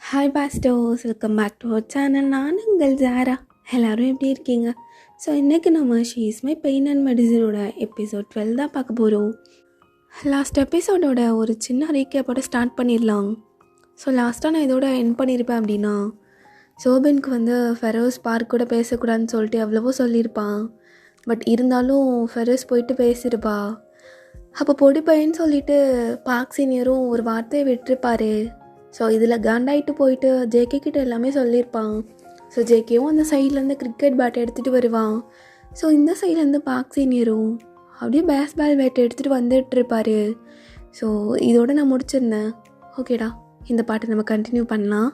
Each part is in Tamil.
Hi pastors, welcome back to our channel. நான் உங்கள் ஜாரா. எல்லோரும் எப்படி இருக்கீங்க? ஸோ இன்றைக்கி நம்ம ஷீஸ் மை பெயின் அண்ட் மெடிசனோட எபிசோட் 12 தான் பார்க்க போகிறோம். லாஸ்ட் எபிசோடோட ஒரு சின்ன ரீகேப்போட ஸ்டார்ட் பண்ணிடலாம். ஸோ லாஸ்ட்டாக நான் இதோட என் பண்ணியிருப்பேன் அப்படின்னா, சோபினுக்கு ஃபெரோஸ் பார்க் கூட பேசக்கூடாதுன்னு சொல்லிட்டு எவ்வளவோ சொல்லியிருப்பான். பட் இருந்தாலும் ஃபெரோஸ் போயிட்டு பேசியிருப்பா. அப்போ பொடி பையன்னு சொல்லிட்டு பார்க் சீனியரும் ஒரு வார்த்தையை விட்டுருப்பார். ஸோ இதில் காண்டாயிட்டு போயிட்டு ஜேகே கிட்ட எல்லாமே சொல்லியிருப்பான். ஸோ ஜேகேவும் அந்த சைட்லேருந்து கிரிக்கெட் பேட்டை எடுத்துகிட்டு வருவான். ஸோ இந்த சைட்லேருந்து பார்க் சீனியரும் அப்படியே பேஸ்பால் பேட்டை எடுத்துகிட்டு வந்துட்டுருப்பார். ஸோ இதோட நான் முடிச்சிருந்தேன். ஓகேடா, இந்த பாட்டை நம்ம கண்டினியூ பண்ணலாம்.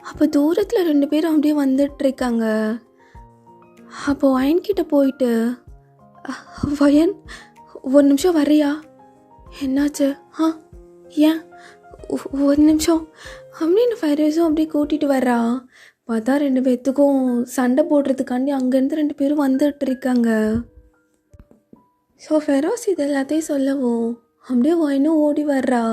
அப்போ தூரத்தில் 2 பேரும் அப்படியே வந்துட்டுருக்காங்க. அப்போது வயன்கிட்ட போயிட்டு, வயன் ஒரு நிமிஷம் வர்றியா? என்னாச்சு? ஏன் ஒரு நிமிஷம் அப்படின்னு ஃபெரோஸும் அப்படியே கூட்டிகிட்டு வர்றா. பார்த்தா 2 பேர்த்துக்கும் சண்டை போடுறதுக்காண்டி அங்கேருந்து 2 பேரும் வந்துட்டு இருக்காங்க. ஸோ ஃபெரோஸ் இது எல்லாத்தையும் சொல்லவும் அப்படியே வயனும் ஓடி வர்றா.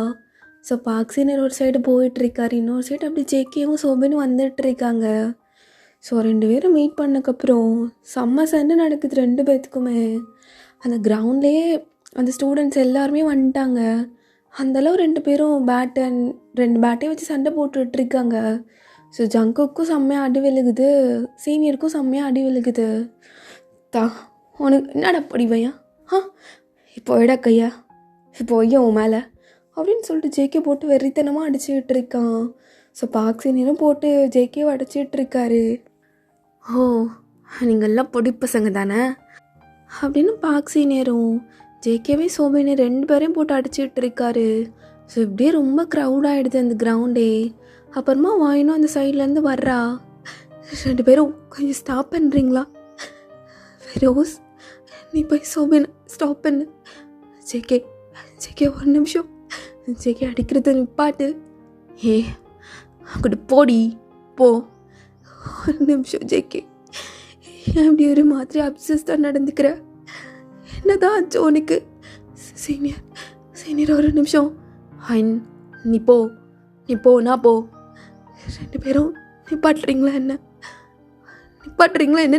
ஸோ பார்க் சீனியர் ஒரு சைடு போயிட்டுருக்காரு, இன்னொரு சைடு அப்படி ஜேகேவும் சோபினும் வந்துட்டுருக்காங்க. ஸோ 2 பேரும் மீட் பண்ணக்கப்புறம் செம்ம சண்டை நடக்குது 2 பேர்த்துக்குமே. அந்த கிரவுண்ட்லேயே அந்த ஸ்டூடெண்ட்ஸ் எல்லாருமே வந்துட்டாங்க. அந்தளவு 2 பேரும் 2 பேட்டையும் வச்சு சண்டை போட்டுட்ருக்காங்க. ஸோ ஜங்குக்கும் செம்மையாக அடி விழுகுது, சீனியருக்கும் செம்மையாக அடி விழுகுது. உனக்கு என்னடா படிவையா? இப்போ எடா கையா, இப்போ ஐயா உன் மேலே அப்படின்னு சொல்லிட்டு ஜேகே போட்டு வெறித்தனமாக அடிச்சுக்கிட்டு இருக்கான். ஸோ பார்க் சீனியரும் போட்டு ஜேகேவை அடிச்சிட்ருக்காரு. நீங்கள்லாம் பொடி பசங்க தானே அப்படின்னு பார்க் சீனியரும் ஜேகேவே சோபினு 2 பேரையும் போட்டு அடிச்சுட்டு இருக்காரு. ஸோ இப்படியே ரொம்ப க்ரௌடாகிடுது அந்த கிரவுண்டே. அப்புறமா வாயினும் அந்த சைட்லேருந்து வர்றா. 2 பேரும் கொஞ்சம் ஸ்டாப் பண்ணுறீங்களா? ஃபெரோஸ், நீ போய் சோபினை ஸ்டாப் பண்ணு. ஜேகே ஒரு நிமிஷம், ஜேகே அடிக்கிறது நிப்பாட்டு. அங்கிட்டு போடி போ. ஒரு நிமிஷம் ஜேகே, அப்படி ஒரு மாதிரி அப்சஸ்டாக நடந்துக்கிற, என்னதான் ஆச்சு உனக்கு? சீனியர் ஒரு நிமிஷம். நீ போ நான் போ. 2 பேரும் நிப்பாட்டுறீங்களா என்ன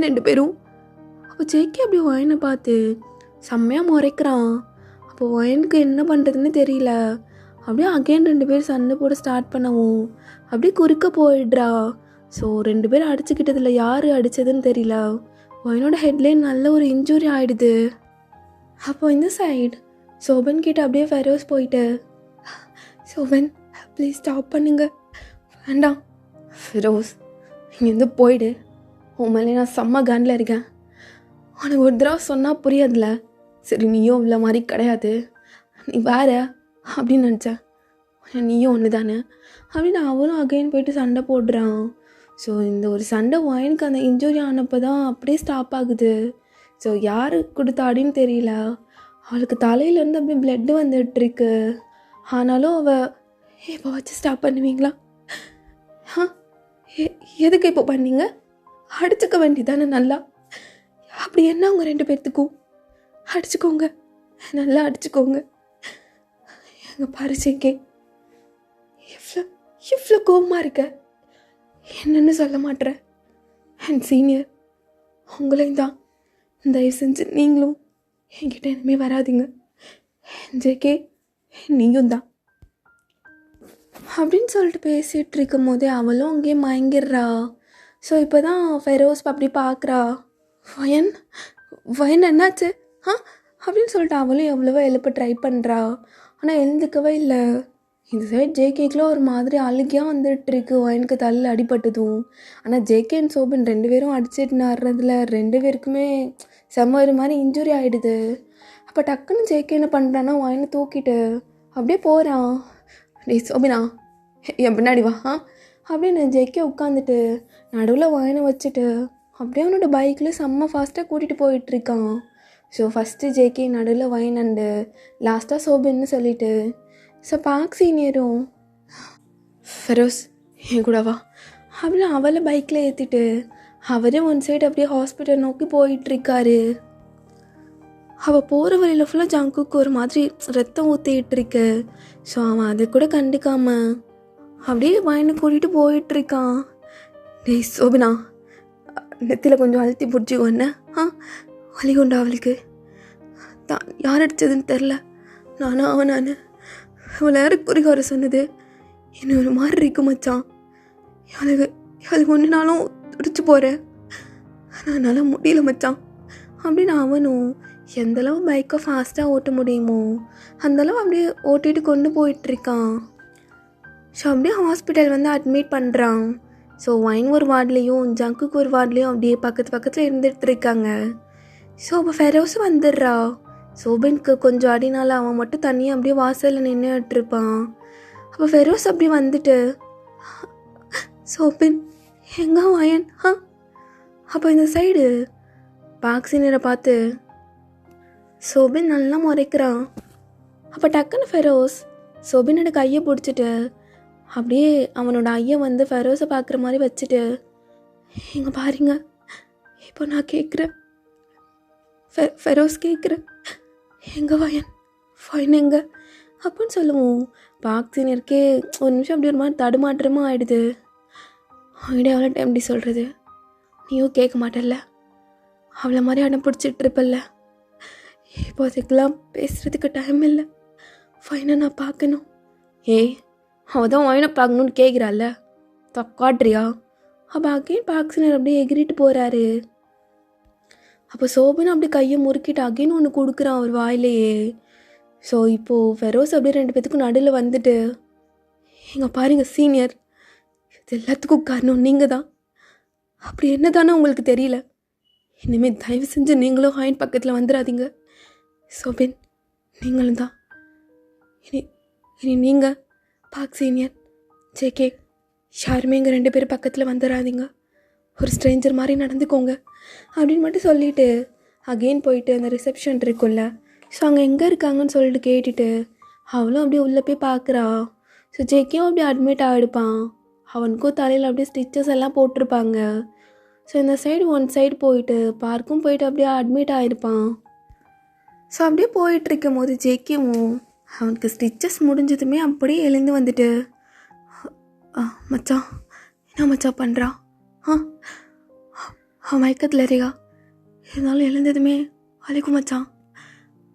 2 பேரும்? அப்போ ஜேகே அப்படி வயனை பார்த்து செம்மையாக முறைக்கிறான். அப்போ வயனுக்கு என்ன பண்ணுறதுன்னு தெரியல. அப்படியே அகைன் 2 பேர் சண்டை போட ஸ்டார்ட் பண்ணவும் அப்படியே குறுக்க போயிடுறா. ஸோ 2 பேரும் அடிச்சுக்கிட்டதில் யார் அடித்ததுன்னு தெரியல. வயனோட ஹெட்லைன் நல்ல ஒரு இன்ஜுரி ஆகிடுது. அப்போ இந்த சைடு சோபன் கிட்ட அப்படியே ஃபெரோஸ் போயிட்டு, சோபன் ப்ளீஸ் ஸ்டாப் பண்ணுங்க. வேண்டாம் ஃபெரோஸ், இங்கேருந்து போயிடு. உன் மேலே நான் செம்ம காண்டில் இருக்கேன். உனக்கு ஒரு தடவை சொன்னால் புரியாதுல. சரி, நீயும் இவ்வளோ மாதிரி கிடையாது, நீ வேற அப்படின்னு நினச்சேன். நீயும் ஒன்று தானே அப்படின்னு அவனும் அகைன் போயிட்டு சண்டை போடுறான். ஸோ இந்த ஒரு சண்டை வயனுக்கு அந்த இன்ஜுரி ஆனப்போ தான் அப்படியே ஸ்டாப் ஆகுது. ஸோ யார் கொடுத்தாடின்னு தெரியல. அவளுக்கு தலையிலேருந்து அப்படியே பிளட்டு வந்துட்டுருக்கு. ஆனாலும் இப்போ வச்சு ஸ்டாப் பண்ணுவீங்களா? எதுக்கு இப்போ பண்ணீங்க? அடிச்சுக்க வேண்டியதானே நல்லா. அப்படி என்ன அவங்க 2 பேர்த்துக்கும்? அடிச்சுக்கோங்க, நல்லா அடிச்சுக்கோங்க. எங்கள் பரிசைக்கே இவ்வளோ கோபமாக இருக்க, என்னன்னு சொல்ல மாட்டேற. அண்ட் சீனியர், உங்களையும் தான், தயவு செஞ்சு நீங்களும் என்கிட்ட இனிமேல் வராதிங்க. ஜேகே, நீயும் தான் அப்படின்னு சொல்லிட்டு பேசிகிட்டு இருக்கும் போதே அவளும் அங்கேயே மயங்கிடுறா. ஸோ இப்போ தான் ஃபெரோஸ் அப்படி பார்க்குறா. வயன் என்னாச்சு அப்படின்னு சொல்லிட்டு அவளும் எவ்வளவோ எழுப்ப ட்ரை பண்ணுறா. ஆனால் எழுந்துக்கவே இல்லை. இந்த சைட் ஜேகேக்குலாம் ஒரு மாதிரி அழுகியாக வந்துட்டுருக்கு வயனுக்கு தள்ள அடிபட்டதும். ஆனால் ஜேகே அண்ட் சோபின் 2 பேரும் அடிச்சிட்டு நடுறதுல 2 பேருக்குமே செம்ம ஒரு மாதிரி இன்ஜுரி ஆகிடுது. அப்போ டக்குன்னு ஜேகே என்ன பண்ணுறான்னா வயனை தூக்கிட்டு அப்படியே போகிறான். டேய் சோபினா, என் பின்னாடி வா அப்படின்னு ஜேகே உட்காந்துட்டு நடுவில் வயனை வச்சுட்டு அப்படியே அவனோட பைக்கில் செம்ம ஃபாஸ்ட்டாக கூட்டிகிட்டு போயிட்டுருக்கான். ஸோ ஃபஸ்ட்டு ஜேகே, நடுவில் வயன் அண்டு லாஸ்ட்டாக சோபின்னு சொல்லிட்டு, ஸோ பார்க் சீனியரும் ஃபெரோஸ் என் கூட வா அப்படின்னு அவளை பைக்கில் ஏற்றிட்டு அவரே ஒன் சைடு அப்படியே ஹாஸ்பிட்டல் நோக்கி போயிட்டுருக்காரு. அவள் போகிற வழியில் ஃபுல்லாக ஜங்குக்கு ஒரு மாதிரி ரத்தம் ஊற்றிட்டுருக்கு. ஸோ அவன் அதை கூட கண்டுக்காமல் அப்படியே வயனை கூட்டிகிட்டு போயிட்டுருக்கான். டேய் சோபினா, நெத்தியில் கொஞ்சம் அழுத்தி பிடிச்சிக்கோண்ணே. வலி கொண்டா அவளுக்கு. யார் அடித்ததுன்னு தெரில. நான் அவளை யாரும் குறிக்க வர சொன்னது. என்ன ஒரு மாதிரி இருக்கு மச்சான். இவளுக்கு ஒன்றுனாலும் துடிச்சு போகிறேன். என்னால் முடியல மச்சான் அப்படின்னு அவனும் எந்தளவு பைக்கை ஃபாஸ்ட்டாக ஓட்ட முடியுமோ அந்தளவு அப்படியே ஓட்டிகிட்டு கொண்டு போயிட்டுருக்கான். ஸோ அப்படியே ஹாஸ்பிட்டல் வந்து அட்மிட் பண்ணுறான். ஸோ வைன் ஒரு வார்ட்லேயும் ஜங்குக்கு ஒரு வார்ட்லேயும் அப்படியே பக்கத்தில் இருந்துகிட்டு இருக்காங்க. ஸோ அப்போ ஃபெரோஸ் வந்துடுறா. சோபினுக்கு கொஞ்சம் அடினால அவன் மட்டும் தனியாக அப்படியே வாசலில் நின்றுட்டுருப்பான். அப்போ ஃபெரோஸ் அப்படி வந்துட்டு, சோபின் எங்கே வயன்? அப்போ இந்த சைடு பாக்ஸினரை பார்த்து சோபின் நல்லா முறைக்கிறான். அப்போ டக்குன்னு ஃபெரோஸ் சோபினோட கையை பிடிச்சிட்டு அப்படியே அவனோட ஐயை வந்து ஃபெரோஸை பார்க்குற மாதிரி வச்சுட்டு, இங்கே பாருங்க, இப்போ நான் கேட்குறேன். ஃபெரோஸ் கேட்குறேன், எங்கே ஃபைன் எங்கே அப்படின்னு சொல்லுவோம். பாக்ஸினருக்கே ஒரு நிமிஷம் அப்படி ஒரு மாதிரி தடுமாற்றமாக ஆகிடுது. அவங்கள்ட்ட எவ்வளோ டைம் அப்படி சொல்கிறது, நீயும் கேட்க மாட்டல்ல, அவளை மாதிரி அடம் பிடிச்சிட்டு இருப்பல்ல, இப்போ அதுக்கெல்லாம் பேசுகிறதுக்கு டைம் இல்லை, ஃபைனை நான் பார்க்கணும். அவள் தான் வாயினை பார்க்கணுன்னு கேட்குறாள்ல, தக்காட்றியா? அப்போ அகைன் பாக்ஸினர் அப்படியே எகிரிட்டு போகிறாரு. அப்போ சோபின் அப்படி கையை முறுக்கிட்டு அகைன் ஒன்று கொடுக்குறான் அவர் வாயிலேயே. ஸோ இப்போது ஃபெரோஸ் அப்படியே 2 பேத்துக்கும் நடுவில் வந்துட்டு, எங்கள் பாருங்க சீனியர், இது எல்லாத்துக்கும் காரணம் நீங்கள் தான். அப்படி என்ன தானே உங்களுக்கு தெரியல. இனிமேல் தயவு செஞ்சு நீங்களும் ஹாயின் பக்கத்தில் வந்துடாதீங்க. சோபின் நீங்களும் தான். இனி நீங்கள் பாக் சீனியர் ஜேகே யாருமே இங்கே 2 பேரும் பக்கத்தில் வந்துடாதீங்க. ஒரு ஸ்ட்ரேஞ்சர் மாதிரி நடந்துக்கோங்க அப்படின்னு மட்டும் சொல்லிவிட்டு அகெயின் போயிட்டு அந்த ரிசப்ஷன் இருக்குல்ல, ஸோ அங்கே எங்கே இருக்காங்கன்னு சொல்லிட்டு கேட்டுட்டு அவளும் அப்படியே உள்ளே போய் பார்க்குறா. ஸோ ஜேகேவும் அப்படியே அட்மிட் ஆகிடுப்பான். அவனுக்கும் தலையில் அப்படியே ஸ்டிச்சஸ் எல்லாம் போட்டிருப்பாங்க. ஸோ இந்த சைடு ஒன் சைடு போயிட்டு பார்க்கும் போயிட்டு அப்படியே அட்மிட் ஆகிருப்பான். ஸோ அப்படியே போயிட்டுருக்கும் போது ஜேகேவும் அவனுக்கு ஸ்டிச்சஸ் முடிஞ்சதுமே அப்படியே எழுந்து வந்துட்டு, மச்சான் என்ன மச்சான் பண்ணுறான்? அவன் மயக்கத்தில் இருக்கா, இருந்தாலும் எழுந்ததுமே வலிக்கும் மச்சான்,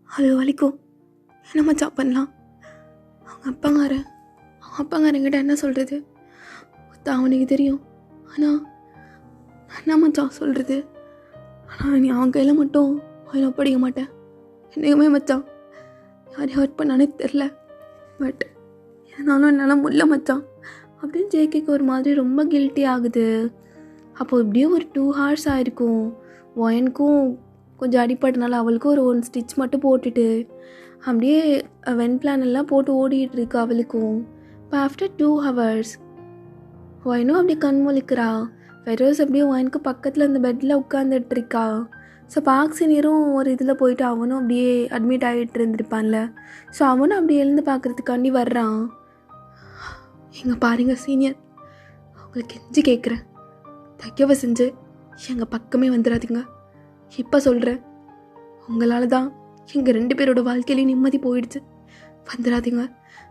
அது வலிக்கும், என்ன மச்சான் பண்ணலாம்? அவங்க அப்பாங்காரங்கிட்ட என்ன சொல்கிறது? அவனுக்கு தெரியும், ஆனால் என்ன மச்சான் சொல்கிறது? ஆனால் நீ அவன் கையில் மட்டும் அவனை ஒப்படைக்க மாட்டேன் என்னைக்குமே மச்சான். யாரையும் ஹர்ட் பண்ணானே தெரில, பட் என்னாலும் என்னால் முடியல மச்சான் அப்படின்னு ஜேகேக்கு ஒரு மாதிரி ரொம்ப கில்ட்டி ஆகுது. அப்போது இப்படியே ஒரு 2 hours ஆகிருக்கும். ஒயனுக்கும் கொஞ்சம் அடிப்பட்டனால அவளுக்கும் ஒரு 1 ஸ்டிச் மட்டும் போட்டுட்டு அப்படியே வென் பிளான் எல்லாம் போட்டு ஓடிட்டு இருக்கு அவளுக்கும். இப்போ ஆஃப்டர் 2 hours ஒயனும் அப்படியே கண் முழிக்கிறா. ஃபெரோஸ் அப்படியே ஒயனுக்கு பக்கத்தில் அந்த பெட்டில் உட்காந்துட்டு இருக்கா. ஸோ பாக்ஸினியரும் ஒரு இதில் போயிட்டு அவனும் அப்படியே அட்மிட் ஆகிட்டு இருந்திருப்பான்ல, ஸோ அவனும் அப்படியே எழுந்து பார்க்குறதுக்காண்டி வர்றான். எங்கள் பாருங்க சீனியர், உங்களுக்கு கெஞ்சி கேட்குறேன், தயவு செஞ்சு எங்கள் பக்கமே வந்துடாதீங்க. இப்போ சொல்கிறேன், உங்களால் தான் எங்கள் 2 பேரோட வாழ்க்கையிலையும் நிம்மதி போயிடுச்சு, வந்துடாதீங்க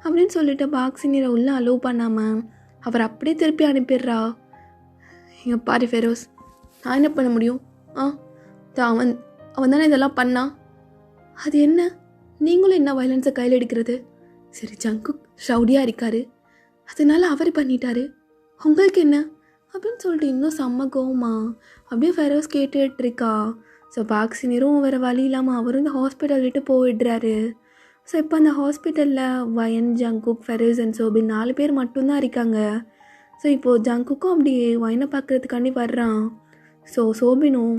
அப்படின்னு சொல்லிட்டு பாக்ஸினியரை உள்ளே அலோவ் பண்ணாமல் அவர் அப்படியே திருப்பி அனுப்பிடுறா. எங்கள் பாரு ஃபெரோஸ், நான் என்ன பண்ண முடியும்? அவன் தானே இதெல்லாம் பண்ணான். அது என்ன, நீங்களும் என்ன வயலன்ஸை கையில் எடுக்கிறது? சரி, ஜங்குக் ரவுடியாக இருக்காரு, அதனால அவர் பண்ணிட்டாரு, உங்களுக்கு என்ன அப்படின்னு சொல்லிட்டு இன்னும் செம்ம கோவமா அப்படியே ஃபெரோஸ் கேட்டுட்டு இருக்கா. ஸோ பாக்ஸினரும் வேறு வழி இல்லாமல் அவரும் இந்த ஹாஸ்பிட்டல் விட்டு போயிடுறாரு. ஸோ இப்போ அந்த ஹாஸ்பிட்டலில் வயன், ஜங்குக், ஃபெரோஸ் அண்ட் சோபின் 4 பேர் மட்டும்தான் இருக்காங்க. ஸோ இப்போது ஜங்குக்கும் அப்படியே வயனை பார்க்குறதுக்காண்டி வர்றான். ஸோ சோபினும்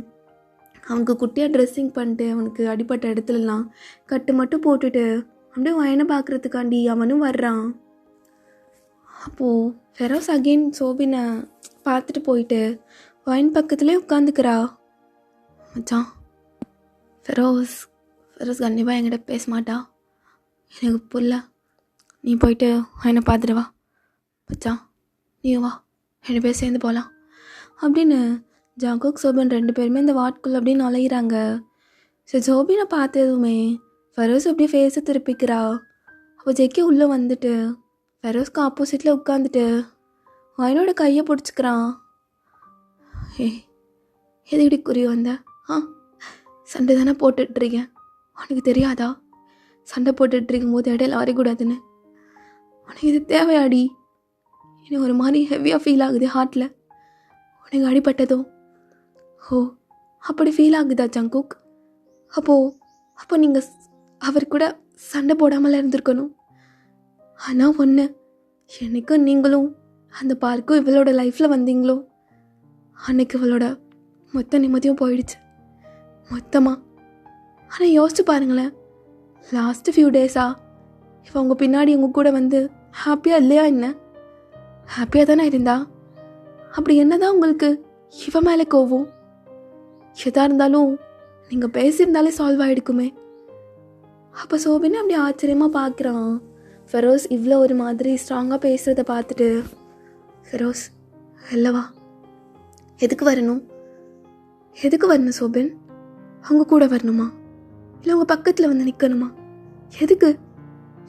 அவனுக்கு குட்டியாக ட்ரெஸ்ஸிங் பண்ணிட்டு அவனுக்கு அடிப்பட்ட இடத்துலலாம் கட்டு மட்டும் போட்டுட்டு அப்படியே வயனை பார்க்குறதுக்காண்டி அவனும் வர்றான். அப்போது ஃபெரோஸ் அகெயின் சோபினை பார்த்துட்டு போயிட்டு வயன் பக்கத்துலேயே உட்காந்துக்கிறா. மச்சான், ஃபெரோஸ் கண்டிப்பாக என்கிட்ட பேச மாட்டா, எனக்கு புரியல, நீ போயிட்டு வயனை பார்த்துட்டு வா மச்சான், நீ வா 2 பேர் சேர்ந்து போகலாம் அப்படின்னு ஜங்குக் சோபின் 2 பேருமே இந்த வாட்குள்ளே அப்படியே நுழையிறாங்க. ஸோ சோபினை பார்த்ததுமே ஃபெரோஸ் அப்படியே ஃபேஸை திருப்பிக்கிறா. அப்போ ஜெக்கி உள்ளே வந்துட்டு, ஃபெரோஸ்க்கு ஆப்போசிட்டில் உட்காந்துட்டு வயனோட கையை பிடிச்சிக்கிறான். எதுக்கடி குறி வந்த? சண்டை தானே போட்டுட்ருக்கேன், உனக்கு தெரியாதா? சண்டை போட்டுட்ருக்கும் போது இடையில வரக்கூடாதுன்னு. உனக்கு இது தேவையாடி? எனக்கு ஒரு மாதிரி ஹெவியாக ஃபீல் ஆகுது ஹார்ட்டில். உனக்கு அடிபட்டதோ? அப்படி ஃபீல் ஆகுதா ஜங்குக்? அப்போ நீங்கள் அவர் கூட சண்டை போடாமல் இருந்திருக்கணும். ஆனால் ஒன்று, என்னைக்கும் நீங்களும் அந்த பார்க்கும் இவளோட லைஃப்பில் வந்தீங்களோ அன்னைக்கு இவளோட மொத்த நிம்மதியும் போயிடுச்சு, மொத்தமாக. ஆனால் யோசிச்சு பாருங்களேன், லாஸ்ட்டு ஃபியூ டேஸா இப்போ உங்கள் பின்னாடி உங்கள் கூட வந்து ஹாப்பியாக இல்லையா? என்ன ஹாப்பியாக தானே இருந்தா? அப்படி என்ன தான் உங்களுக்கு இவ மேலே கோவம்? எதாக இருந்தாலும் நீங்கள் பேசியிருந்தாலே சால்வ் ஆகிடுக்குமே. அப்போ சோபின்னு அப்படி ஆச்சரியமாக பார்க்குறான். ஃபெரோஸ் இவ்வளோ ஒரு மாதிரி ஸ்ட்ராங்காக பேசுகிறத பார்த்துட்டு, ஃபெரோஸ் இல்லவா, எதுக்கு வரணும் சோபின்? அவங்க கூட வரணுமா, இல்லை உங்கள் பக்கத்தில் வந்து நிற்கணுமா? எதுக்கு?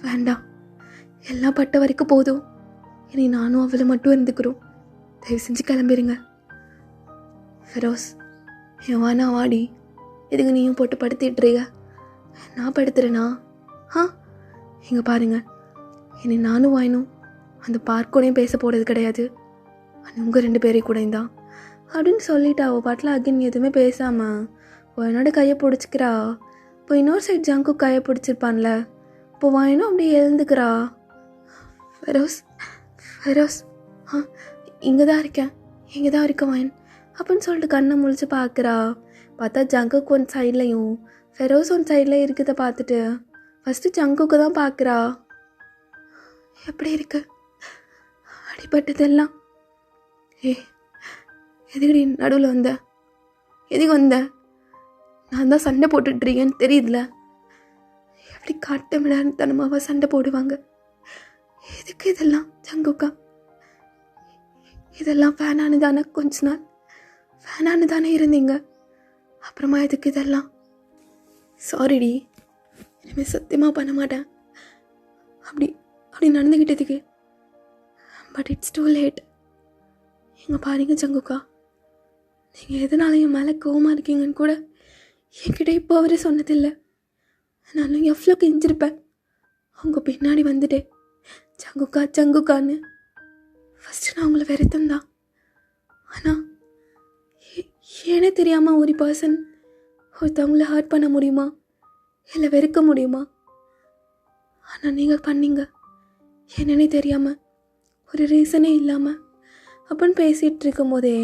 வேண்டாம், எல்லாம் பட்ட வரைக்கும் போதும். இனி நானும் அவளை மட்டும் இருந்துக்கிறோம். தயவு செஞ்சு கிளம்பிடுங்க. ஃபெரோஸ் எவானா வாடி, எதுக்கு நீயும் போட்டு படுத்திட்டுறீங்க? நான் படுத்துறேனா? இங்கே பாருங்க, இனி நானும் வாயினும் அந்த பார்க்கோடையும் பேச போகிறது கிடையாது. அது உங்கள் 2 பேரையும் கூட தான் அப்படின்னு சொல்லிட்டு அவள் பாட்டில் அகின் எதுவுமே பேசாமல் வாயனோட கையை பிடிச்சிக்கிறா. இப்போ இன்னொரு சைட் ஜங்கு கையை பிடிச்சிருப்பான்ல, இப்போ வாயனும் அப்படியே எழுந்துக்கிறா. ஃபெரோஸ் இங்கே தான் இருக்கேன் வாயன் அப்படின்னு சொல்லிட்டு கண்ணை முழிச்சு பார்க்குறா. பார்த்தா ஜங்குக்கு ஒன் சைட்லையும் ஃபெரோஸ் ஒன் சைட்லேயும் இருக்கிறத பார்த்துட்டு ஃபஸ்ட்டு ஜங்குக்கு தான் பார்க்குறா. எப்படி இருக்கு அடிபட்டதெல்லாம்? எதுக்கடி நடுவில் எதுக்கு வந்த? நான் தான் சண்டை போட்டுட்ருக்கேன்னு தெரியுதுல. எப்படி காட்ட விடாதனமாவா சண்டை போடுவாங்க? எதுக்கு இதெல்லாம் ஜங்குக்கா? இதெல்லாம் ஃபேனானு தானே, கொஞ்ச நாள் ஃபேனானு தானே இருந்தீங்க, அப்புறமா எதுக்கு இதெல்லாம்? சாரிடி, இனிமேல் சத்தியமாக பண்ண மாட்டேன் அப்படி நடந்துக்கிட்டதுக்கு. But it's too late. எங்கே பாருங்க ஜங்குக்கா, நீங்கள் எதனால என் மேலே கோவமாக இருக்கீங்கன்னு கூட என்கிட்ட இப்போ அவரே சொன்னதில்லை. நானும் எவ்வளோ கெஞ்சிருப்பேன் அவங்க பின்னாடி வந்துட்டேன் ஜங்குக்கான்னு. ஃபஸ்ட்டு நான் உங்களை வெறுத்தந்தான். ஆனால் ஏனே தெரியாமல் ஒரு பர்சன் ஒருத்தவங்கள ஹர்ட் பண்ண முடியுமா, இல்லை வெறுக்க முடியுமா? ஆனால் நீங்கள் பண்ணீங்க, என்னன்னே தெரியாமல், ஒரு ரீசனே இல்லாமல். அப்படின்னு பேசிகிட்டு இருக்கும் போதே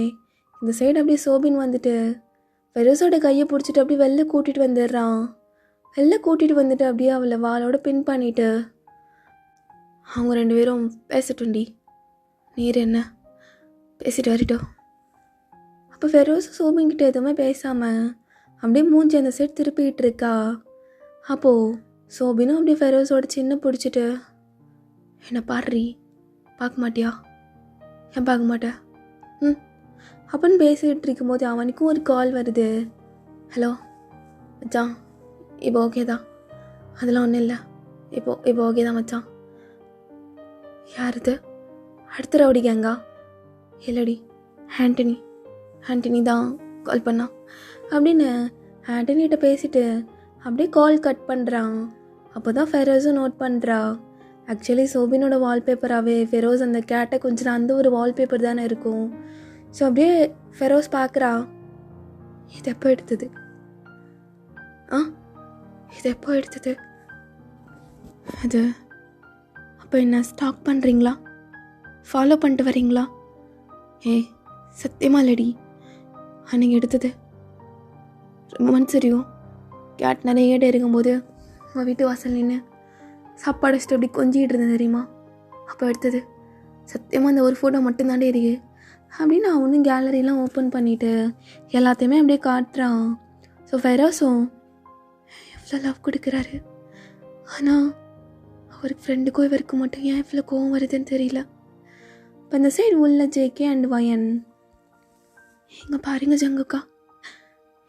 இந்த சைடு அப்படியே சோபின் வந்துட்டு ஃபெரோஸோட கையை பிடிச்சிட்டு அப்படியே வெளில கூட்டிகிட்டு வந்துடுறான். வெளில கூட்டிகிட்டு வந்துட்டு அப்படியே அவளை வாளோட பின் பண்ணிவிட்டு, அவங்க 2 பேரும் பேசட்டும்டி, நீர் என்ன பேசிட்டு வரட்டும். அப்போ ஃபெரோஸ் சோபின்கிட்ட எதுவுமே பேசாமல் அப்படியே மூஞ்சி அந்த சைடு திருப்பிக்கிட்டு இருக்கா. அப்போது சோபினும் அப்படியே ஃபெரோஸோட சின்ன பிடிச்சிட்டு, என்னை பாடுறி, பார்க்க மாட்டியா? ஏன் பார்க்க மாட்டேன்? அப்படின்னு பேசிகிட்டு இருக்கும்போது அவனுக்கும் ஒரு கால் வருது. ஹலோ மச்சான், இப்போ ஓகே தான், அதெல்லாம் ஒன்றும் இல்லை, இப்போ ஓகே தான் மச்சான். யார் இது? அடுத்த ரவுடி கேங்கா? இல்லடி, ஆண்டனி தான் கால் பண்ணான் அப்படின்னு ஆண்டனிகிட்ட பேசிட்டு அப்படியே கால் கட் பண்ணுறான். அப்போ தான் ஃபெரோஸும் நோட் பண்ணுறா. ஆக்சுவலி சோபினோட வால்பேப்பராகவே ஃபெரோஸ் அந்த கேட்டை கொஞ்சம் அந்த ஒரு வால்பேப்பர் தானே இருக்கும். ஸோ அப்படியே ஃபெரோஸ் பார்க்குறா, இது எப்போ எடுத்தது? அது அப்போ என்ன ஸ்டாக் பண்ணுறீங்களா, ஃபாலோ பண்ணிட்டு வரீங்களா? சத்தியமா இல்லடி, அன்னைக்கு எடுத்தது ரொம்ப மனசரியும். கேட் நிறைய ஏட இருக்கும்போது உங்கள் வீட்டு வாசல் நின்று சாப்பாடு வச்சுட்டு அப்படி கொஞ்சிக்கிட்டு இருந்தேன் தெரியுமா, அப்போ எடுத்தது. சத்தியமாக அந்த ஒரு ஃபோட்டோ மட்டும்தாண்டே இருக்கு அப்படின்னு அவனும் கேலரிலாம் ஓப்பன் பண்ணிவிட்டு எல்லாத்தையுமே அப்படியே காட்டுறான். ஸோ ஃபெரோஸும் எவ்வளோ லவ் கொடுக்குறாரு, ஆனால் அவருக்கு ஃப்ரெண்டுக்கோ இவருக்கு மட்டும் ஏன் இவ்வளோ கோவம் வருதுன்னு தெரியல. இப்போ இந்த சைடு உள்ள ஜேகே அண்ட் வயன், எங்கே பாருங்க ஜங்குக்கா,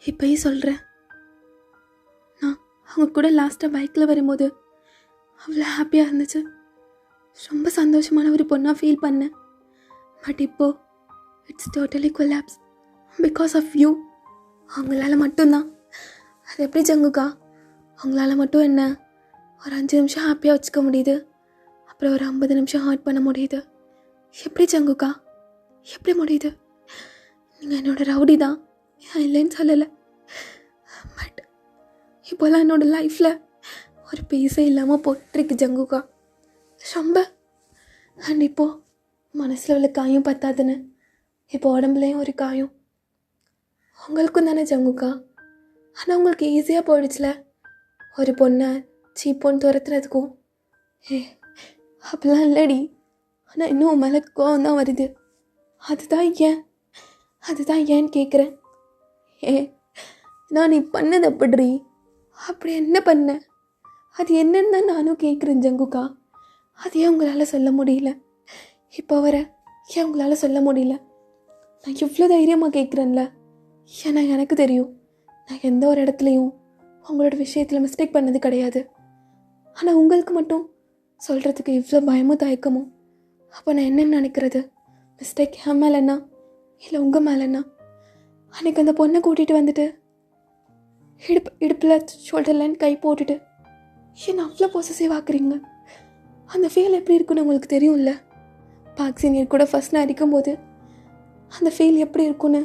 இப்போயும் சொல்கிறேன், நான் அவங்க கூட லாஸ்ட்டாக பைக்கில் வரும்போது அவ்வளோ ஹாப்பியாக இருந்துச்சு. ரொம்ப சந்தோஷமான ஒரு பொண்ணாக ஃபீல் பண்ணேன். பட் இப்போது it's totally collapse because of you. அவங்களால மட்டும்தான். அது எப்படி ஜங்குக்கா? அவங்களால மட்டும் என்ன ஒரு 5 நிமிஷம் ஹாப்பியாக வச்சுக்க முடியுது, அப்புறம் ஒரு 50 நிமிஷம் ஹர்ட் பண்ண முடியுது? எப்படி ஜங்குக்கா? எப்படி முடியுது? நீங்கள் என்னோடய ரவுடி தான், நான் இல்லைன்னு சொல்லலை. பட் இப்போலாம் என்னோடய லைஃப்பில் ஒரு பீஸே இல்லாமல் போயிட்டுருக்கு ஜங்குக்கா. ரொம்ப. அண்ட் இப்போது மனசில் உள்ள காயம் பத்தாதுன்னு இப்போ உடம்புலேயும் ஒரு காயம். உங்களுக்கும் தானே ஜங்குக்கா? ஆனால் உங்களுக்கு ஈஸியாக போயிடுச்சுல ஒரு பொண்ணை சீப்போன்னு துரத்துறதுக்கும். அப்படிலாம் இல்லடி. ஆனால் இன்னும் மேலே கோவம் தான் வருது. அதுதான் ஏன்னு கேட்குறேன். நான் நீ பண்ணது அப்படி என்ன பண்ண? அது என்னன்னு தான் நானும் கேட்குறேன் ஜங்குக்கா. அது ஏன் உங்களால் சொல்ல முடியல? இப்போ வர ஏன் உங்களால் சொல்ல முடியல? நான் இவ்வளோ தைரியமாக கேட்குறேன்ல. ஏன்னா எனக்கு தெரியும், நான் எந்த ஒரு இடத்துலையும் உங்களோட விஷயத்தில் மிஸ்டேக் பண்ணது கிடையாது. ஆனால் உங்களுக்கு மட்டும் சொல்கிறதுக்கு இவ்வளோ பயமும் தயக்கமும். அப்போ நான் என்னென்னு நினைக்கிறது? மிஸ்டேக் என் மேலேண்ணா இல்லை உங்கள் மேலேண்ணா? அன்றைக்கி அந்த பொண்ணை கூட்டிகிட்டு வந்துட்டு இடுப்பில் ஷோல்டர்லன்னு கை போட்டுட்டு ஏன் அவ்வளோ பொசசிவ் ஆக்குறீங்க? அந்த ஃபீல் எப்படி இருக்குன்னு உங்களுக்கு தெரியும்ல. பார்க் சீனியர் கூட ஃபஸ்ட் நான் அடிக்கும்போது அந்த ஃபீல் எப்படி இருக்குன்னு,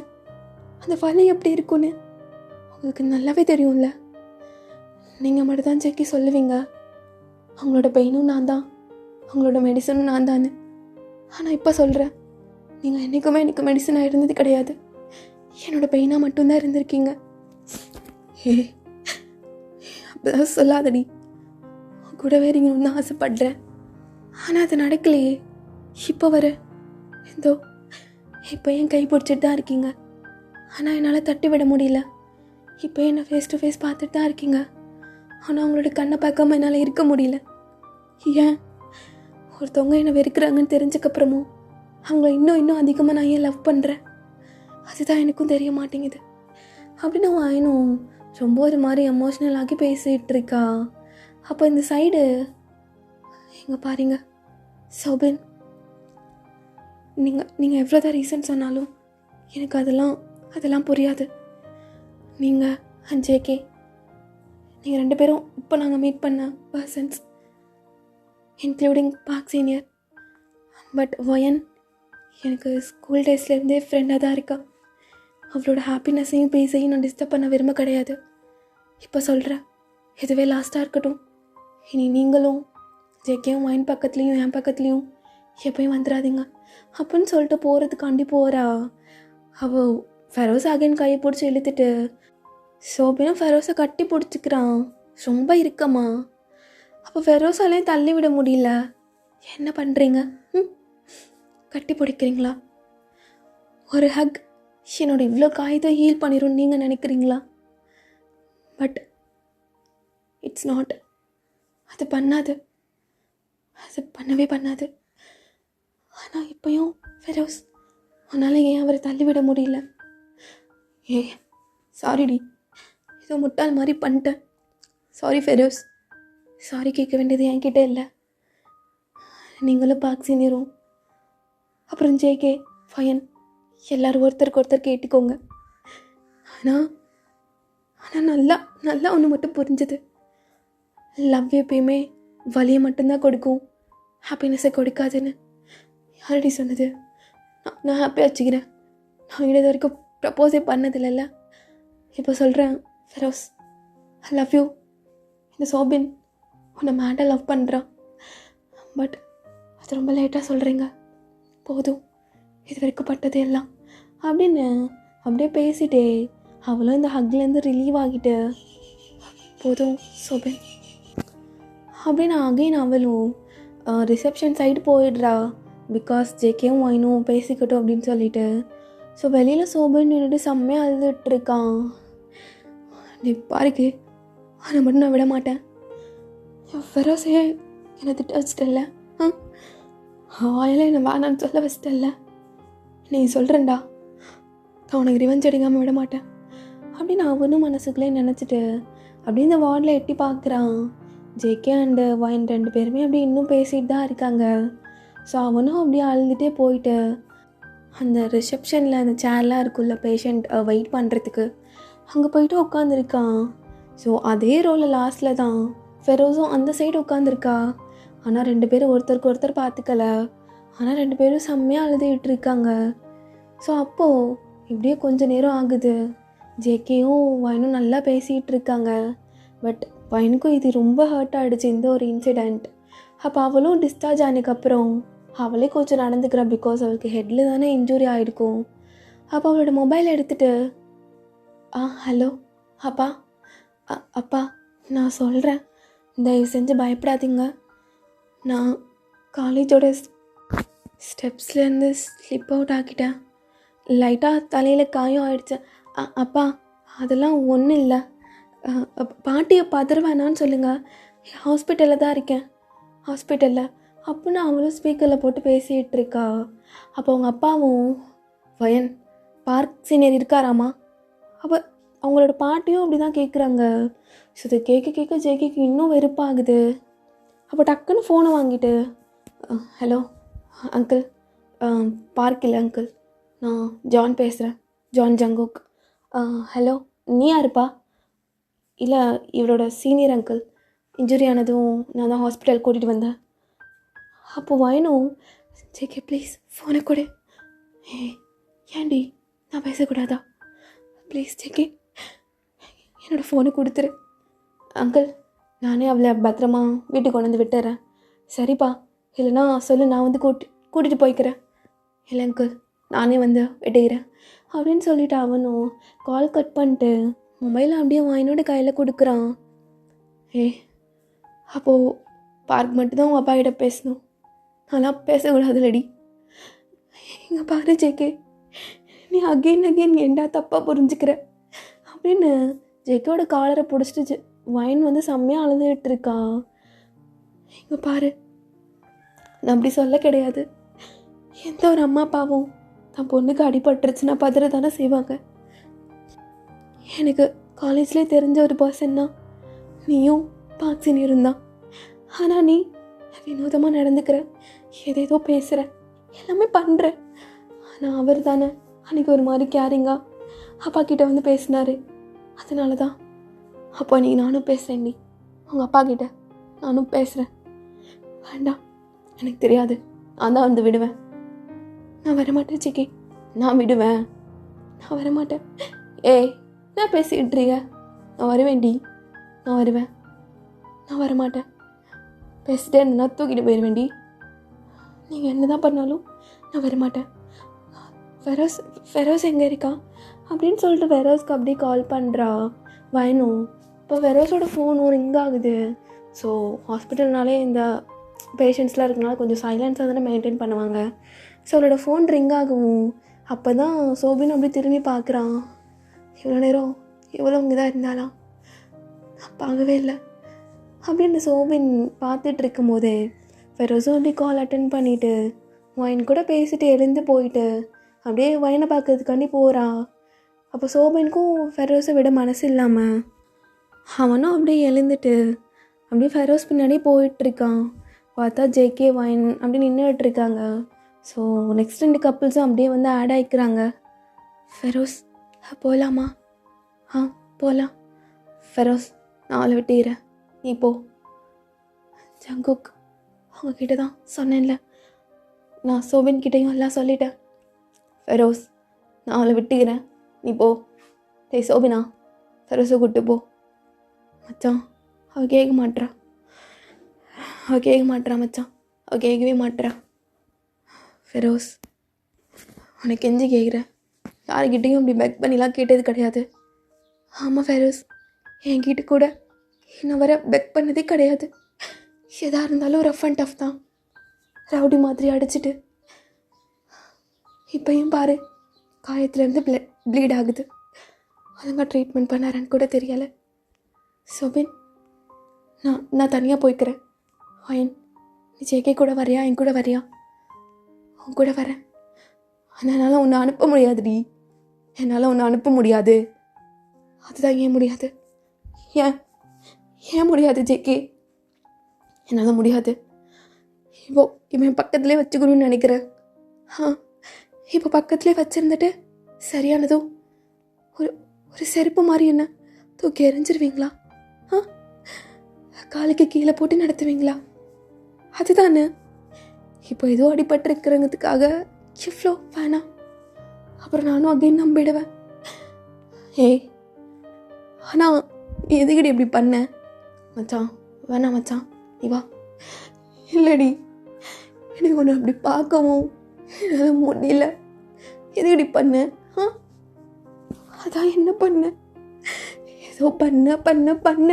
அந்த வலி எப்படி இருக்குன்னு உங்களுக்கு நல்லாவே தெரியும்ல. நீங்கள் மட்டும் தான் செக்கி சொல்லுவீங்க அவங்களோட பெயினும் நான் தான், அவங்களோட மெடிசனும் நான் தானே. ஆனால் இப்போ சொல்கிறேன், நீங்கள் என்றைக்குமே எனக்கு மெடிசனாக இருந்தது கிடையாது. என்னோடய பெயினாக மட்டும்தான் இருந்திருக்கீங்க. அப்படிதான் சொல்லாதடி. கூடவே இருக்கணும்னு ஆசைப்படுறேன். ஆனால் அது நடக்கலையே. இப்போ வர ஏதோ இப்போ என் கை பிடிச்சிட்டு தான் இருக்கீங்க. ஆனால் என்னால் தட்டி விட முடியல. இப்போ என்னை ஃபேஸ் டு ஃபேஸ் பார்த்துட்டு தான் இருக்கீங்க. ஆனால் அவங்களோட கண்ணை பார்க்காம என்னால் இருக்க முடியல. ஏன்? ஒருத்தவங்க என்னை வெறுக்கிறாங்கன்னு தெரிஞ்சக்கப்புறமும் அவங்கள இன்னும் அதிகமாக நான் ஏன் லவ் பண்ணுறேன்? அதுதான் எனக்கும் தெரிய மாட்டேங்குது. அப்படின்னு ஆயினும் ரொம்ப ஒரு மாதிரி எமோஷ்னல் ஆகி பேசிகிட்டு இருக்கா. அப்போ இந்த சைடு எங்கே பாருங்க சோபின், நீங்கள் எவ்வளோ தான் ரீசன் சொன்னாலும் எனக்கு அதெல்லாம் புரியாது. நீங்கள் ஜேகே, நீங்கள் 2 பேரும் இப்போ நாங்கள் மீட் பண்ண persons, including Park senior. But வயன் எனக்கு ஸ்கூல் டேஸ்லேருந்தே ஃப்ரெண்டாக தான் இருக்கா. அவளோட ஹாப்பினஸையும் பேஸையும் நான் டிஸ்டர்ப் பண்ண விரும்ப கிடையாது. இப்போ சொல்கிறேன், இதுவே லாஸ்ட்டாக இருக்கட்டும். இனி நீங்களும் ஜேகேயும் வயன் பக்கத்துலேயும் என் பக்கத்துலேயும் எப்பயும் வந்துடாதீங்க அப்படின்னு சொல்லிட்டு போகிறதுக்காண்டி போகிறா. அவள் ஃபெரோஸ் அகைன் கையை பிடிச்சி இழுத்துட்டு சோபினும் ஃபெரோஸை கட்டி பிடிச்சிக்கிறான். ரொம்ப இருக்கம்மா. அப்போ ஃபெரோஸாலையும் தள்ளி விட முடியல. என்ன பண்ணுறீங்க? கட்டி பிடிக்கிறீங்களா? ஒரு ஹக் என்னோட இவ்வளோ காயத்தை ஹீல் பண்ணிடும் நீங்கள் நினைக்கிறீங்களா? But it's not. அது பண்ணாது, அது பண்ணவே பண்ணாது. ஆனால் இப்போயும் ஃபெரோஸ் உன்னால் ஏன் அவரை தள்ளிவிட முடியல? சாரிடி, ஏதோ முட்டாள் மாதிரி பண்ணிட்டேன். சாரி ஃபெரோஸ். சாரி கேட்க வேண்டியது என்கிட்ட இல்லை. நீங்களும் பார்க் சீனியரும் அப்புறம் ஜேகே ஃபயன் எல்லோரும் ஒருத்தருக்கு ஒருத்தர் கேட்டுக்கோங்க. ஆனால் நல்லா ஒன்று மட்டும் புரிஞ்சுது. லவ் எப்பயுமே வலியை மட்டும்தான் கொடுக்கும், ஹாப்பினஸை கொடுக்காதுன்னு. யாரடி சொன்னது? நான் ஹாப்பியாக வச்சுக்கிறேன். நான் இது வரைக்கும் ப்ரப்போஸே பண்ணதில்லைல்ல. இப்போ சொல்கிறேன் ஃபெரோஸ், ஐ லவ் யூ. இந்த சோபின் உன்னை மேடாக லவ் பண்ணுறான். பட் அது ரொம்ப லேட்டாக சொல்கிறீங்க. போதும், இது வரைக்கும் பட்டது எல்லாம் அப்படின்னு அப்படியே பேசிட்டே அவளும் இந்த ஹக்லேருந்து ரிலீவ் ஆகிட்டு போதும் சோபின் அப்படின்னு அகைன் அவளும் ரிசப்ஷன் சைடு போயிடுறா. பிகாஸ் ஜேகேவும் வைனும் பேசிக்கட்டும் அப்படின்னு சொல்லிட்டு. ஸோ வெளியில் சோபின் நின்றுட்டு செம்மையாக அழுதுட்டுருக்கான். நீ பாருக்கு, அதை மட்டும் நான் விட மாட்டேன். ஃபெரோஸே என்னை திட்ட வச்சிட்டல்ல, ஆயில என்னை வேணான்னு சொல்ல வச்சிட்டல்ல, நீ சொல்கிறேன்டா, நான் உனக்கு ரிவெஞ்ச் அடிக்காமல் விட மாட்டேன் அப்படின்னு அவனும் மனசுக்குள்ளே நினச்சிட்டு அப்படியே இந்த வார்டில் எட்டி பார்க்குறான். ஜேகே அண்டு வைன் 2 பேருமே அப்படி இன்னும் பேசிகிட்டு தான் இருக்காங்க. ஸோ அவனும் அப்படியே அழுதுகிட்டே போயிட்டு அந்த ரிசப்ஷனில் அந்த சேர்லாம் இருக்குல்ல பேஷண்ட் வெயிட் பண்ணுறதுக்கு அங்கே போயிட்டு உட்காந்துருக்கான். ஸோ அதே ரோவில் லாஸ்ட்டில் தான் ஃபெரோஸும் அந்த சைடு உட்காந்துருக்கா. ஆனால் 2 பேரும் ஒருத்தருக்கு ஒருத்தர் பார்த்துக்கல. ஆனால் 2 பேரும் செம்மையாக அழுதுகிட்டு இருக்காங்க. ஸோ அப்போது இப்படியே கொஞ்சம் நேரம் ஆகுது. ஜேகேயும் வைனும் நல்லா பேசிகிட்டு இருக்காங்க. பட் வைனுக்கும் இது ரொம்ப ஹர்ட் ஆகிடுச்சு இந்த ஒரு இன்சிடெண்ட். அப்போ அவளும் டிஸ்சார்ஜ் ஆனதுக்கப்புறம் அவளே கொஞ்சம் நடந்துக்கிறா. பிகாஸ் அவளுக்கு ஹெட்டில் தானே இன்ஜுரி ஆகிருக்கும். அப்போ அவளோட மொபைல் எடுத்துகிட்டு ஹலோ அப்பா, அப்பா நான் சொல்கிறேன், தயவு செஞ்சு பயப்படாதீங்க. நான் காலேஜோட ஸ்டெப்ஸ்லேருந்து ஸ்லிப் அவுட் ஆக்கிட்டேன். லைட்டாக தலையில் காயம் ஆகிடுச்சு. அப்பா அதெல்லாம் ஒன்றும் இல்லை. பாட்டியை பதற வேணான்னு சொல்லுங்கள். ஹாஸ்பிட்டலில் தான் இருக்கேன், ஹாஸ்பிட்டலில். அப்படின்னு அவளும் ஸ்பீக்கரில் போட்டு பேசிகிட்டு இருக்கா. அப்போ அவங்க அப்பாவும் வயன் பார்க் சீனியர் இருக்காராம்மா. அப்போ அவங்களோட பாட்டியும் அப்படி தான் கேட்குறாங்க. ஸோ இதை கேட்க ஜேகேக்கு இன்னும் வெறுப்பாகுது. அப்போ டக்குன்னு ஃபோனை வாங்கிட்டு ஹலோ அங்கிள், பார்க் இல்லை அங்கிள், நான் ஜான் பேசுகிறேன், ஜான் ஜங்குக். ஹலோ நீ யாருப்பா? இல்லை இவரோட சீனியர் அங்கிள், இன்ஜுரி ஆனதும் நான் தான் ஹாஸ்பிட்டல் கூட்டிகிட்டு வந்தேன். அப்போது வைனும் ஜேகே ப்ளீஸ் ஃபோனை கொடு. ஏன்டி நான் பேசக்கூடாதா? ப்ளீஸ் ஜேகே என்னோடய ஃபோனை கொடுத்துரு. அங்கிள் நானே அவளை பத்திரமா வீட்டுக்கு கொண்டு வந்து விட்டுறேன். சரிப்பா, இல்லைனா சொல்லு, நான் வந்து கூட்டிகிட்டு போய்க்கிறேன். இல்லை அங்கிள் நானே வந்து வெட்டுகிறேன் அப்படின்னு சொல்லிவிட்டு அவனும் கால் கட் பண்ணிட்டு மொபைலை அப்படியே வைனோட கையில் கொடுக்குறான். அப்போது பார்க் மட்டும்தான் உங்கள் அப்பா கிட்ட பேசணும், அதெல்லாம் பேசக்கூடாதுலடி. இங்கே பாரு ஜேகே, நீ அகெயின் ஏண்டா தப்பாக புரிஞ்சுக்கிற அப்படின்னு ஜேகேவோட காலரை பிடிச்சிட்டு வைன் வந்து செம்மையாக அழுதுகிட்டு இருக்கா. இங்கே பாரு, நான் அப்படி சொல்ல கிடையாது. எந்த ஒரு அம்மா அப்பாவும் தன் பொண்ணுக்கு அடிபட்டுருச்சுன்னா பதற தானே செய்வாங்க. எனக்கு காலேஜ்லேயே தெரிஞ்ச ஒரு பர்சன் தான் நீயும் பார்க் சீனியரும் தான். ஆனால் நீ வினோதமாக நடந்துக்கிற, ஏதேதோ பேசுகிற, எல்லாமே பண்ணுற. ஆனால் அவர் தானே அன்றைக்கி ஒரு மாதிரி கேரிங்காக அப்பா கிட்டே வந்து பேசினார். அதனால தான் அப்போ நீ நானும் பேசுகிறேன், நீ உங்கள் அப்பா கிட்ட நானும் பேசுகிறேன். வேண்டாம், எனக்கு தெரியாது, நான் தான் வந்து விடுவேன். நான் வரமாட்டேன் ஜிக்கி, நான் விடுவேன், நான் வரமாட்டேன். நான் பேசிக்கிட்டுறீங்க, நான் வருவேன்டி, நான் வருவேன். நான் வரமாட்டேன், பேசிட்டே இருந்தா தூக்கிட்டு போயிடுவேன்டி. நீங்கள் என்ன தான் பண்ணாலும் நான் வரமாட்டேன். ஃபெரோஸ் எங்கே இருக்கா அப்படின்னு சொல்லிட்டு ஃபெரோஸ்க்கு அப்படியே கால் பண்ணுறா வைனும். இப்போ ஃபெரோஸோட ஃபோனும் ரிங் ஆகுது. ஸோ ஹாஸ்பிட்டல்னாலே இந்த பேஷண்ட்ஸ்லாம் இருக்கனால கொஞ்சம் சைலன்ஸாக தானே மெயின்டைன் பண்ணுவாங்க. ஸோ அவளோட ஃபோன் ரிங் ஆகும். அப்போ தான் சோபின் அப்படி திரும்பி பார்க்குறான். இவ்வளோ நேரம் இவ்வளோ இங்கே தான் இருந்தாலாம், பார்க்கவே இல்லை அப்படின்னு சோபின் பார்த்துட்டு இருக்கும் போதே ஃபெரோஸும் அப்படி கால் அட்டன் பண்ணிவிட்டு வைன் கூட பேசிட்டு எழுந்து போயிட்டு அப்படியே வைனை பார்க்கறதுக்காண்டி போகிறா. அப்போ சோபினுக்கும் ஃபெரோஸை விட மனசு இல்லாமல் அவனும் அப்படியே எழுந்துட்டு அப்படியே ஃபெரோஸ் பின்னாடி போயிட்டுருக்கான். பார்த்தா ஜேகே வைன் அப்படி நின்றுட்டுருக்காங்க. ஸோ நெக்ஸ்ட் 2 கப்புள்ஸும் அப்படியே வந்து ஆட் ஆகிக்கிறாங்க. ஃபெரோஸ் போகலாமா? போகலாம். ஃபெரோஸ் நான் அவளை விட்டுகிறேன், நீ போ. ஜங்குக் அவங்கக்கிட்ட தான் சொன்னேன்ல, நான் சோபின் கிட்டேயும் எல்லாம் சொல்லிட்டேன். ஃபெரோஸ் நான் அவளை விட்டுக்கிறேன், நீ போ. சோபினா ஃபெரோஸை கூப்பிட்டு போ. மச்சான் அவள் கேட்க மாட்றா மச்சான், அவள் கேட்கவே மாட்றா. ஃபெரோஸ் உனக்கு கெஞ்சி கேட்குறேன், யாருக்கிட்டேயும் அப்படி பெக் பண்ணிலாம் கேட்டது கிடையாது. ஆமாம் ஃபெரோஸ், என்கிட்ட கூட இன்னும் வர பெக் பண்ணதே கிடையாது. எதாக இருந்தாலும் ரஃப் அண்ட் டஃப் தான், ரவுடி மாதிரி அடிச்சிட்டு. இப்போயும் பாரு, காயத்துலேருந்து ப்ளீட் ஆகுது. ஒழுங்காக ட்ரீட்மெண்ட் பண்ணாரன்னு கூட தெரியலை. சோபின் நான் தனியாக போய்க்கிறேன். வைன் நீ ஜேகே கூட வரியா, என் கூட வரியா? உன் கூட வரேன். அதனால் உன்னை அனுப்ப முடியாதுடி, என்னால் உன்னை அனுப்ப முடியாது. அதுதான் ஏன் முடியாது? ஏன் முடியாது ஜேகே? என்னால் முடியாது. இவன் பக்கத்துலேயே வச்சுக்கணும்னு நினைக்கிறேன். இப்போ பக்கத்துலேயே வச்சுருந்துட்டு சரியானதும் ஒரு ஒரு செருப்பு மாதிரி என்ன தூக்கி எறிஞ்சிருவீங்களா? காலுக்கு கீழே போட்டு நடத்துவீங்களா? அதுதானே. இப்போ ஏதோ அடிபட்டிருக்கிறதுக்காக இவ்வளோ வேணாம். அப்புறம் நானும் அகைன் நம்பிடுவேன். ஆனால் நீ எதுக்கடி இப்படி பண்ண? மச்சான் வேணாம் மச்சான், நீ வா. இல்லடி, எனக்கு ஒன்று அப்படி பார்க்கவும் என்னால் முடியல. எதுக்கடி பண்ண? அதான் என்ன பண்ண? ஏதோ பண்ண பண்ண பண்ண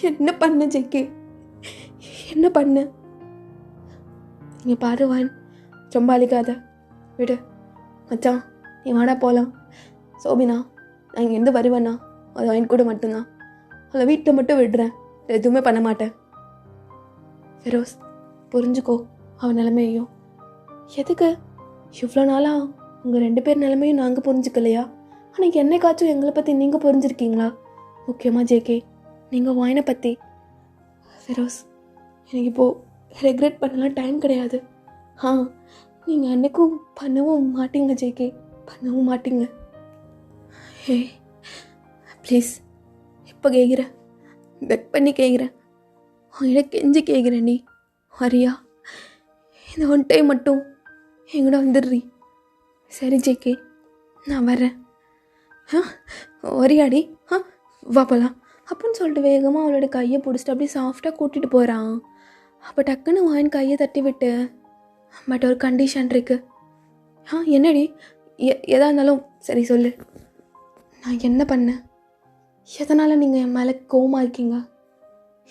என்ன பண்ண ஜெகே? என்ன பண்ண? நீங்கள் பாருவான், ரொம்ப அழிக்காத, விடு. மச்சான் நீ வாடா போகலாம். சோபினா, நான் இங்கேருந்து வருவேண்ணா, அது அவன் கூட மட்டும்தான். அவளை வீட்டை மட்டும் விடுறேன், எதுவுமே பண்ண மாட்டேன். ஃபெரோஸ் புரிஞ்சுக்கோ அவன் நிலைமையையும். எதுக்கு இவ்வளோ நாளாக உங்கள் 2 பேர் நிலைமையும் நாங்கள் புரிஞ்சுக்கலையா? ஆனால் என்னைக்காச்சும் எங்களை பற்றி நீங்கள் புரிஞ்சுருக்கீங்களா? முக்கியமாக ஜேகே, நீங்கள் வாயினை பற்றி. ஃபெரோஸ், எனக்கு இப்போது ரெக்ரெட் பண்ணலாம் டைம் கிடையாது. நீங்கள் என்னைக்கும் பண்ணவும் மாட்டீங்க ஜேகே, பண்ணவும் மாட்டீங்க. ப்ளீஸ், இப்போ கேட்குறேன், பெக் பண்ணி கேட்குறேன், அவங்கள கெஞ்சி கேட்குறேன், நீ வரியா? இந்த ஒன் டைம் மட்டும் எங்கூட வந்துடுறீ? சரி ஜேகே, நான் வரேன். வரியாடி? வா போகலாம் அப்படின்னு சொல்லிட்டு வேகமாக அவளோட கையை பிடிச்சிட்டு அப்படியே சாஃப்டாக கூட்டிகிட்டு போகிறான். அப்போ டக்குன்னு வாயின் கையை தட்டி விட்டு, பட் ஒரு கண்டிஷன் இருக்குது. என்னடி? எதாக இருந்தாலும் சரி சொல்லு. நான் என்ன பண்ணேன்? எதனால் நீங்கள் என் மேலே கோவமாக இருக்கீங்க?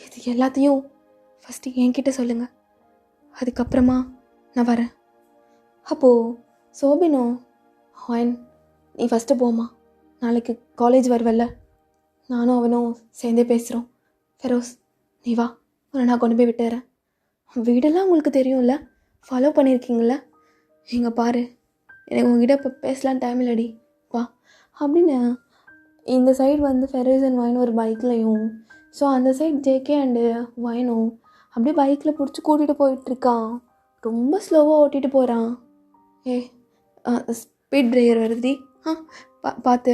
இது எல்லாத்தையும் ஃபஸ்ட்டு என்கிட்ட சொல்லுங்கள், அதுக்கப்புறமா நான் வரேன். அப்போது சோபினோ, வாயின் நீ ஃபஸ்ட்டு போமா, நாளைக்கு காலேஜ் வருவல்ல, நானும் அவனும் சேர்ந்தே பேசுகிறோம். ஃபெரோஸ் நீ வா, உன்னை நான் கொண்டு போய் விட்டுறேன். வீடெல்லாம் உங்களுக்கு தெரியும்ல, ஃபாலோ பண்ணியிருக்கீங்கள. எங்கே பாரு, எனக்கு உங்ககிட்ட இப்போ பேசலாம் டைம் இல்லடி, வா அப்படின்னு இந்த சைடு வந்து ஃபெரோஸ் அண்ட் வாயின் ஒரு பைக்லையும், ஸோ அந்த சைடு ஜேகே அண்டு வாயினும் அப்படியே பைக்கில் பிடிச்சி கூட்டிகிட்டு போயிட்டுருக்கான். ரொம்ப ஸ்லோவாக ஓட்டிகிட்டு போகிறான். ஸ்பீட் பிரேக்கர் வருதுடி, பார்த்து.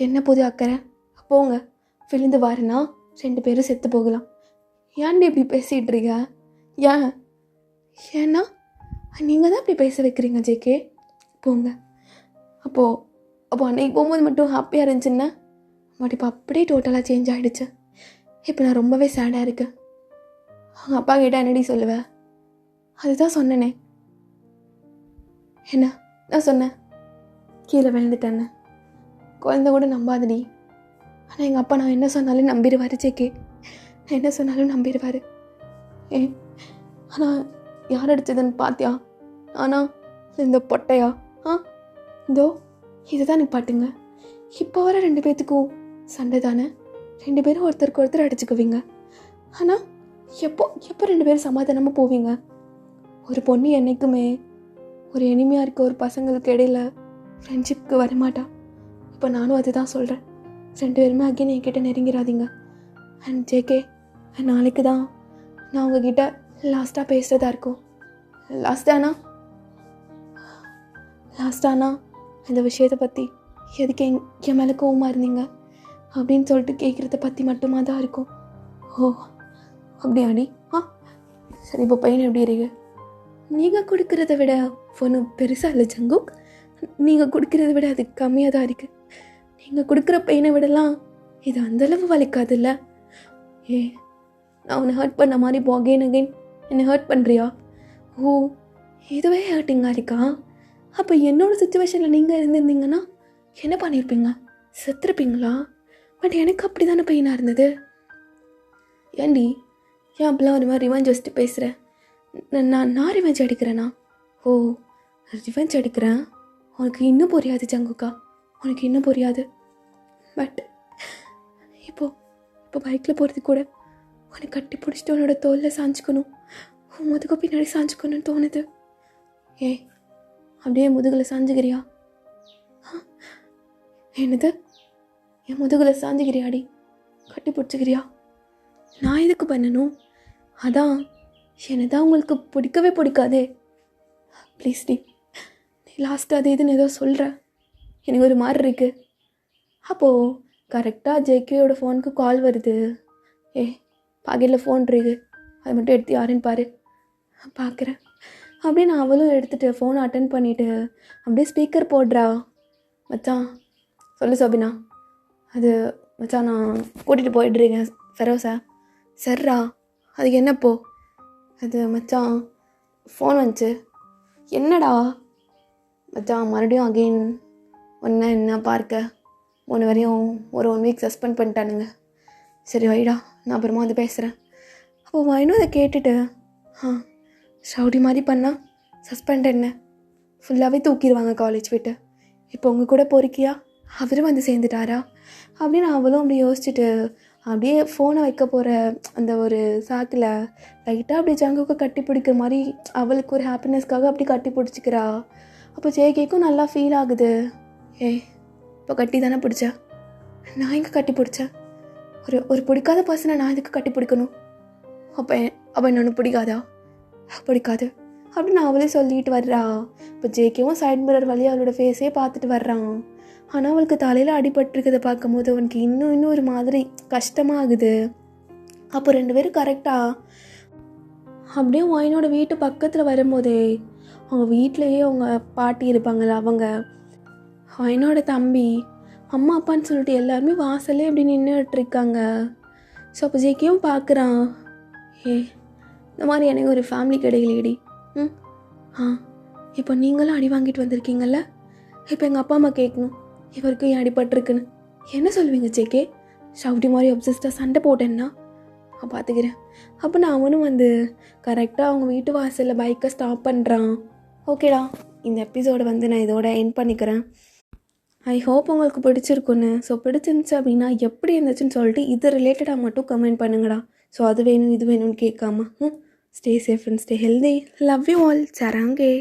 என்ன புது அக்கறை? போங்க, விழுந்து வாருன்னா 2 பேரும் செத்து போகலாம். ஏன்டி இப்படி பேசிகிட்டு இருக்க? ஏன்னா நீங்கள் தான் இப்படி பேச வைக்கிறீங்க ஜேகே. போங்க. அப்போது அன்னைக்கு போகும்போது மட்டும் ஹாப்பியாக இருந்துச்சுன்னா, பட் இப்போ அப்படியே டோட்டலாக சேஞ்ச் ஆகிடுச்சு. இப்போ நான் ரொம்பவே சேடாக இருக்கேன். அவங்க அப்பா கேட்டால் என்னடி சொல்லுவேன்? அதுதான் சொன்னேனே. என்ன நான் சொன்னேன்? கீழே விழுந்துட்டேன்னு. குழந்தை கூட நம்பாதடி. ஆனால் எங்கள் அப்பா நான் என்ன சொன்னாலும் நம்பிடுவார் ஜேகே, நான் என்ன சொன்னாலும் நம்பிடுவார். ஆனால் யார் அடித்ததுன்னு பார்த்தியா? ஆனால் இந்த பொட்டையா? இதோ இதை தான் நிப்பாட்டுங்க. இப்போ வர 2 பேர்த்துக்கும் சண்டை தானே, 2 பேரும் ஒருத்தருக்கு ஒருத்தர் அடிச்சுக்குவீங்க. ஆனால் எப்போ 2 பேரும் சமாதானமாக போவீங்க? ஒரு பொண்ணு என்றைக்குமே ஒரு எளிமையாக இருக்க ஒரு பசங்களுக்கு இடையில ஃப்ரெண்ட்ஷிப்க்கு வரமாட்டா. இப்போ நானும் அதுதான் சொல்கிறேன். 2 பேருமே அகைன் என்கிட்ட நெருங்கிறாதீங்க. அண்ட் ஜேகே, நாளைக்கு தான் நான் உங்ககிட்ட லாஸ்ட்டாக பேசுகிறதா இருக்கும். லாஸ்டானா இந்த விஷயத்தை பற்றி எதுக்கு என் மேலே கோவமாக இருந்தீங்க அப்படின்னு சொல்லிட்டு கேட்குறத பற்றி மட்டுமா தான் இருக்கும். அப்படியாடி? சரி, இப்போ பையன் எப்படி இருக்கு? நீங்கள் கொடுக்குறத விட ஒன்றும் பெருசாக இல்லை ஜங்குக், நீங்கள் கொடுக்குறத விட அது கம்மியாக தான் இருக்குது. நீங்கள் கொடுக்குற பெயினை விடலாம் இது அந்தளவு வலிக்காதுல்ல. நான் உன்னை ஹர்ட் பண்ண மாதிரி இப்போ அகெயின் என்னை ஹர்ட் பண்ணுறியா? இதுவே ஹர்ட்டிங்காக இருக்கா? அப்போ என்னோடய சுச்சுவேஷனில் நீங்கள் இருந்திருந்தீங்கன்னா என்ன பண்ணியிருப்பீங்க? செத்துருப்பீங்களா? பட் எனக்கு அப்படி தானே பெயினாக இருந்தது. ஏன்டி ஏன் அப்பெல்லாம் ஒரு மாதிரி ரிவெஞ்ச் வச்சுட்டு பேசுகிறேன்? நான் ரிவெஞ்ச் அடிக்கிறேன்னா? ரிவெஞ்ச் அடிக்கிறேன். உனக்கு இன்னும் புரியாது ஜங்குக்கா, உனக்கு இன்னும் புரியாது. பட் இப்போ பைக்கில் போகிறது கூட உன்னை கட்டி பிடிச்சிட்டு உன்னோட தோலில் சாஞ்சிக்கணும், உன் முதுகு பின்னாடி சாஞ்சிக்கணும்னு தோணுது. அப்படியே முதுகில் சாஞ்சுக்கிறியா? என்னது? என் முதுகில் சாஞ்சுக்கிறியாடி? கட்டி பிடிச்சிக்கிறியா? நான் எதுக்கு பண்ணணும்? அதான் என்னை தான் உங்களுக்கு பிடிக்கவே பிடிக்காதே. ப்ளீஸ் டி, நீ லாஸ்ட்டு அது இதுன்னு ஏதோ சொல்கிற, எனக்கு ஒரு மாதிரி இருக்குது. அப்போது கரெக்டாக ஜேகேயோட ஃபோனுக்கு கால் வருது. பாக்கெட்டில் ஃபோன் இருக்கு, அது மட்டும் எடுத்து யாருன்னு பாரு. பார்க்குறேன் அப்படியே நான் அவளும் எடுத்துகிட்டு ஃபோனை அட்டன் பண்ணிவிட்டு அப்படியே ஸ்பீக்கர் போடுறா. மச்சான் சொல்லு சோபினா. அது மச்சான் நான் கூட்டிகிட்டு போயிட்டுருக்கேன் ஃபெரோஸா. சரிடா, அதுக்கு என்னப்போ? அது மச்சான் ஃபோன் வந்துச்சு. என்னடா மச்சான்? மறுபடியும் அகெயின் ஒன்று என்ன பார்க்க 3 வரையும் ஒரு 1 வீக் சஸ்பெண்ட் பண்ணிட்டானுங்க. சரி வைடா, நான் அப்புறமா வந்து பேசுகிறேன். அப்போ வைனும் அதை கேட்டுட்டு, ஷவுடி மாதிரி பண்ணால் சஸ்பெண்ட் என்ன, ஃபுல்லாகவே தூக்கிடுவாங்க காலேஜ் விட்டு. இப்போ உங்கள் கூட பொறுக்கியா அவரும் வந்து சேர்ந்துட்டாரா அப்படின்னு அவளும் அப்படி யோசிச்சுட்டு அப்படியே ஃபோனை வைக்க போகிற அந்த ஒரு சாக்கில் லைட்டாக அப்படி ஜங்குக்கு கட்டி பிடிக்கிற மாதிரி அவளுக்கு ஒரு ஹாப்பினஸ்க்காக அப்படி கட்டி பிடிச்சிக்கிறா. அப்போ ஜேகேக்கும் நல்லா ஃபீல் ஆகுது. இப்போ கட்டி தானே பிடிச்ச, நான் எங்கே கட்டி பிடிச்சேன்? ஒரு பிடிக்காத பர்சனை நான் இதுக்கு கட்டி பிடிக்கணும்? அப்போ என்னொன்று பிடிக்காதா? பிடிக்காது அப்படின்னு அவளே சொல்லிட்டு வர்றா. இப்போ ஜேகேவும் சைட் மிரர் வழி அவளோட ஃபேஸே பார்த்துட்டு வர்றான். ஆனால் அவளுக்கு தலையில் அடிபட்டிருக்கிறத பார்க்கும்போது அவனுக்கு இன்னும் ஒரு மாதிரி கஷ்டமாகுது. அப்போ 2 பேரும் கரெக்டாக அப்படியே ஒயினோட வீட்டு பக்கத்தில் வரும்போதே அவங்க வீட்டிலையே அவங்க பாட்டி இருப்பாங்கள்ல, அவங்க ஒயினோட தம்பி அம்மா அப்பான்னு சொல்லிட்டு எல்லாருமே வாசல்லே அப்படி நின்றுட்டுருக்காங்க. ஸோ அப்போ ஜேகேவும் பார்க்குறான். இந்த மாதிரி எனக்கு ஒரு ஃபேமிலி கிடைக்கலையடி. இப்போ நீங்களும் அடி வாங்கிட்டு வந்திருக்கீங்கல்ல, இப்போ எங்கள் அப்பா அம்மா கேட்கணும் இவருக்கு ஏன் அடிபட்டிருக்குன்னு. என்ன சொல்லுவீங்க ஜேகே? ஷவுடி மாதிரி அப்சஸ்டாக சண்டை போட்டேன்னா பார்த்துக்கிறேன். அப்போ நான் அவனும் வந்து கரெக்டாக அவங்க வீட்டு வாசலில் பைக்கை ஸ்டாப் பண்ணுறான். ஓகேடா, இந்த எபிசோடை வந்து நான் இதோட எண்ட் பண்ணிக்கிறேன். ஐ ஹோப் உங்களுக்கு பிடிச்சிருக்குன்னு. ஸோ பிடிச்சிருந்துச்சு அப்படின்னா எப்படி இருந்துச்சுன்னு சொல்லிட்டு இது ரிலேட்டடாக மட்டும் கமெண்ட் பண்ணுங்கடா. ஸோ அது வேணும் இது வேணும்னு கேட்காம. Stay safe and stay healthy. Love you all. சராங்கே.